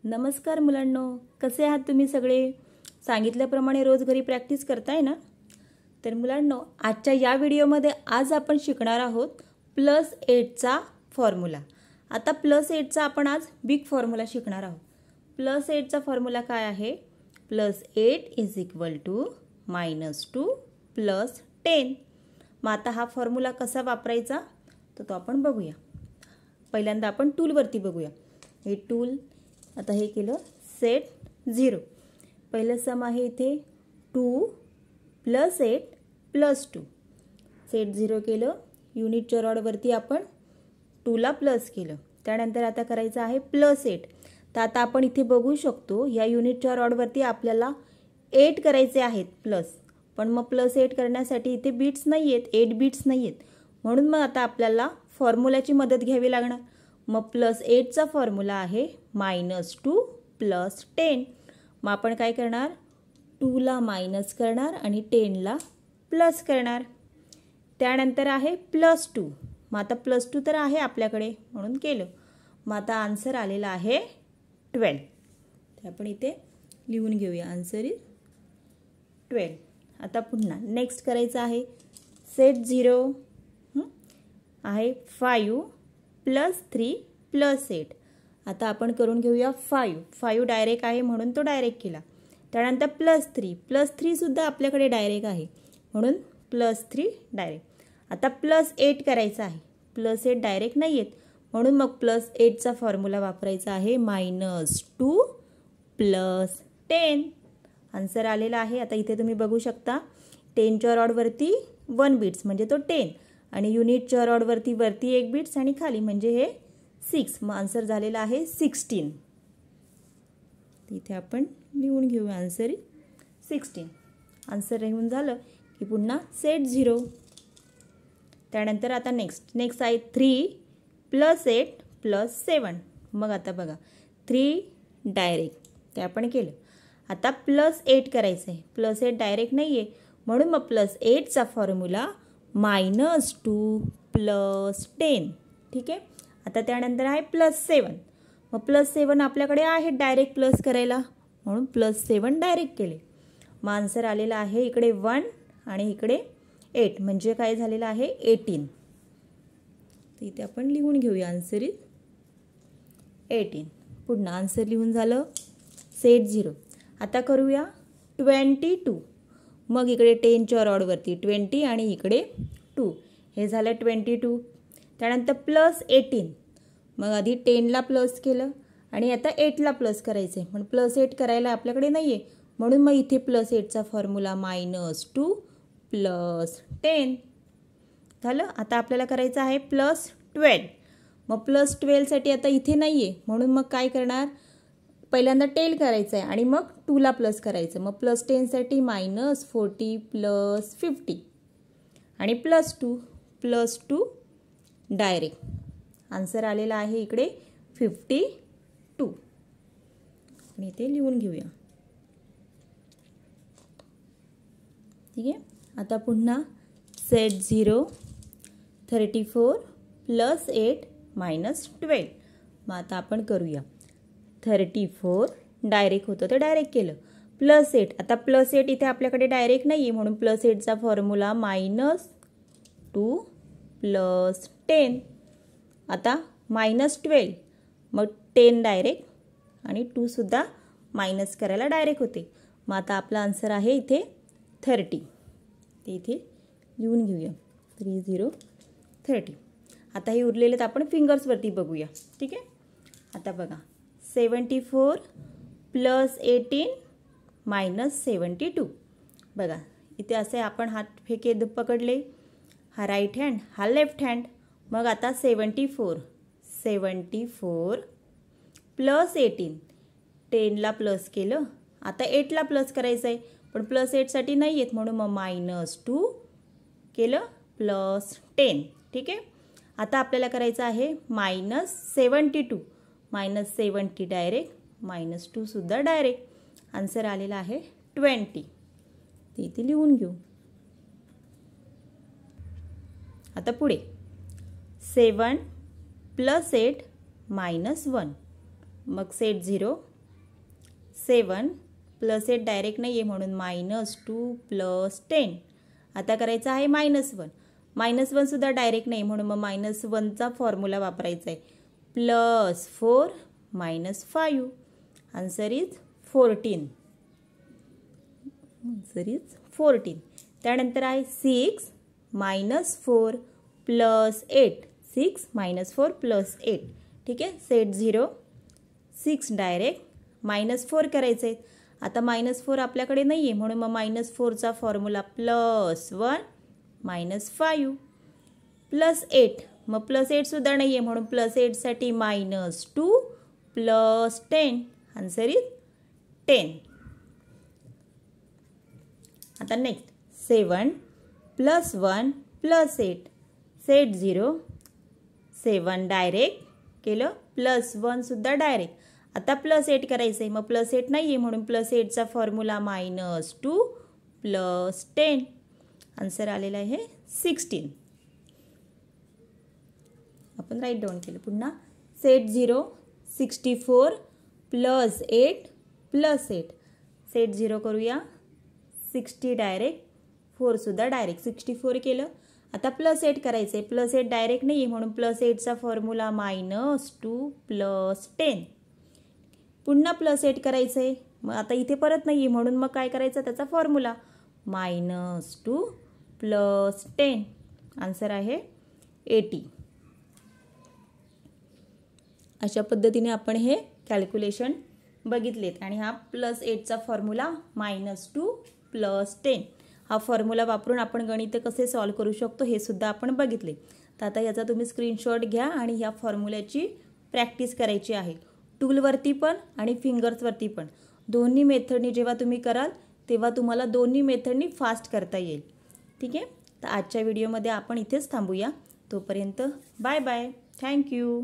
नमस्कार मुलांनो, कसे आहात तुम्ही सगळे? सांगितल्याप्रमाणे रोज घरी प्रॅक्टिस करताय ना? तर मुलांनो, आजच्या या व्हिडिओमध्ये आज आपण शिकणार आहोत +8चा फॉर्म्युला. आता +8चा आपण आज बिग फॉर्म्युला शिकणार आहोत. +8चा फॉर्म्युला काय आहे? +8 = -2 + 10. मग आता हा फॉर्म्युला कसा वापरायचा तर तो आपण बघूया. पहिल्यांदा आपण टूलवरती बघूया. हे टूल आता हे केलं सेट 0. पहिलं सम आहे इथे 2 + 8 + 2. सेट 0 केलं. युनिटच्या रॉडवरती आपण 2ला प्लस केलं. त्यानंतर आता करायचं आहे +8. तर आता आपण इथे बघू शकतो या युनिटच्या रॉडवरती आपल्याला 8 करायचे आहेत प्लस. पण मग +8 करण्यासाठी इथे बीट्स नाही आहेत, 8 बीट्स नाही आहेत. म्हणून मग आता आपल्याला फॉर्म्युल्याची मदत घ्यावी लागणार. मग +8चा फॉर्म्युला आहे -2 + 10. मग आपण काय करणार? 2ला मायनस करणार आणि 10ला प्लस करणार. त्यानंतर आहे +2. मग आता +2 तर आहे आपल्याकडे म्हणून केलं. मग आता आन्सर आलेला आहे 12. तर आपण इथे लिहून घेऊया. Answer is 12. आता पुन्हा नेक्स्ट करायचं आहे सेट 0 आहे 5 + 3 + 8. आता आपण करून घेऊया 5 डायरेक्ट आहे म्हणून तो डायरेक्ट केला. त्यानंतर +3 सुद्धा आपल्याकडे डायरेक्ट आहे म्हणून +3 डायरेक्ट. आता +8 करायचं आहे. +8 डायरेक्ट नाही आहेत म्हणून मग +8चा फॉर्म्युला वापरायचा आहे -2 + 10. आन्सर आलेला आहे. आता इथे तुम्ही बघू शकता 10च्या रॉडवरती 1 बीट्स म्हणजे तो 10 आणि युनिटच्या रॉडवरती वरती 1 बीट्स आणि खाली म्हणजे हे 6. मग आन्सर झालेला आहे 16. इथे आपण लिहून घेऊया आन्सर 16. आन्सर लिहून झालं की पुन्हा सेट 0. त्यानंतर आता नेक्स्ट आहे 3 + 8 + 7. मग आता बघा 3 डायरेक्ट ते आपण केलं. आता +8 करायचं आहे. +8 डायरेक्ट नाही आहे म्हणून मग +8चा फॉर्म्युला -2 + 10. ठीक आहे. आता त्यानंतर आहे +7. मग +7 आपल्याकडे आहे डायरेक्ट प्लस करायला म्हणून +7 डायरेक्ट केले. मग आन्सर आलेला आहे इकडे 1 आणि इकडे 8 म्हणजे काय झालेलं आहे 18. तर इथे आपण लिहून घेऊया आन्सर इज 18. पुन्हा आन्सर लिहून झालं सेट 0. आता करूया 22. मग इकडे 10च्या रॉडवरती 20 आणि इकडे 2 हे झालं 22. त्यानंतर +18. मग आधी 10ला प्लस केलं आणि आता 8ला प्लस करायचं आहे. पण +8 करायला आपल्याकडे नाही आहे म्हणून मग इथे +8चा फॉर्म्युला -2 + 10 झालं. आता आपल्याला करायचं आहे +12. मग +12साठी आता इथे नाही आहे म्हणून मग काय करणार? पहिल्यांदा 10 करायचं आहे आणि मग 2ला प्लस करायचं. मग +10साठी -40 + 50 आणि +2 डायरेक्ट. आन्सर आलेला आहे इकडे 52. आणि इथे लिहून घेऊया. ठीक आहे. आता पुन्हा सेट 0 34 + 8 - 12. मग आता आपण करूया 34 डायरेक्ट होतं तर डायरेक्ट केलं. +8 आता +8 इथे आपल्याकडे डायरेक्ट नाही आहे म्हणून +8चा फॉर्म्युला -2 + 10. आता -12 मग 10 डायरेक्ट आणि 2 सुद्धा मायनस करायला डायरेक्ट होते. मग आता आपला आन्सर आहे इथे 30. ते इथे लिहून घेऊया 30 30. आता हे उरलेले तर आपण फिंगर्सवरती बघूया. ठीक आहे. आता बघा 74 + 18 - 72. बघा इथे असे आपण हात फेके पकडले. हा राईट हँड हा लेफ्ट हँड. मग आता 74 + 18 10ला प्लस केलं. आता 8ला प्लस करायचं आहे पण +8साठी नाही आहेत म्हणून मग -2 केलं +10. ठीक आहे. आता आपल्याला करायचं आहे -72 -70 डायरेक्ट -2 सुद्धा डायरेक्ट. आन्सर आलेला आहे 20. ते इथे लिहून घेऊ. आता पुढे 7 + 8 - 1. मग सेट 0 7 प्लस 8 डायरेक्ट नाही आहे म्हणून -2 प्लस 10. आता करायचं आहे -1. -1सुद्धा डायरेक्ट नाही म्हणून मग -1चा फॉर्म्युला वापरायचा आहे. +4 -5. Answer is 14. Answer is 14. त्यानंतर आहे 6 -4 प्लस 8. 6 -4 प्लस 8. ठीक आहे. सेट 0. 6 डायरेक्ट -4 करायचे आहेत. आता -4 आपल्याकडे नाही आहे म्हणून मग -4चा फॉर्म्युला +1 -5 प्लस 8. मग प्लस 8सुद्धा नाही आहे म्हणून प्लस 8साठी -2 प्लस 10. Answer is 10. आता next 7 plus 1 plus 8. Set 0. 7 direct केलं प्लस 1सुद्धा डायरेक्ट. आता प्लस 8 करायचं आहे मग प्लस 8 नाही आहे म्हणून प्लस 8चा फॉर्म्युला -2 प्लस 10. आन्सर आलेला आहे 16. आपण राईट डाऊन केलं. पुन्हा सेट 0 64 प्लस 8 प्लस 8. सेट 0 करूया. 60 डायरेक्ट 4सुद्धा डायरेक्ट. 64 केलं. आता प्लस 8 करायचं आहे. प्लस 8 डायरेक्ट नाही आहे म्हणून प्लस 8चा फॉर्म्युला -2 प्लस 10. पुन्हा प्लस 8 करायचं आहे. मग आता इथे परत नाही आहे म्हणून मग काय करायचं त्याचा फॉर्म्युला -2 प्लस 10. आन्सर आहे 80. अशा पद्धतीने आपण हे कॅल्क्युलेशन बघितलेत आणि हा +8चा फॉर्म्युला -2 प्लस 10 हा फॉर्म्युला वापरून आपण गणित कसे सॉल्व करू शकतो हे सुद्धा आपण बघितले. तर आता याचा तुम्ही स्क्रीनशॉट घ्या आणि ह्या फॉर्म्युल्याची प्रॅक्टिस करायची आहे. टूलवरती पण आणि फिंगर्सवरती पण दोन्ही मेथडनी जेव्हा तुम्ही कराल तेव्हा तुम्हाला दोन्ही मेथडनी फास्ट करता येईल. ठीक आहे. तर आजच्या व्हिडिओमध्ये आपण इथेच थांबूया. तोपर्यंत बाय बाय. थँक्यू.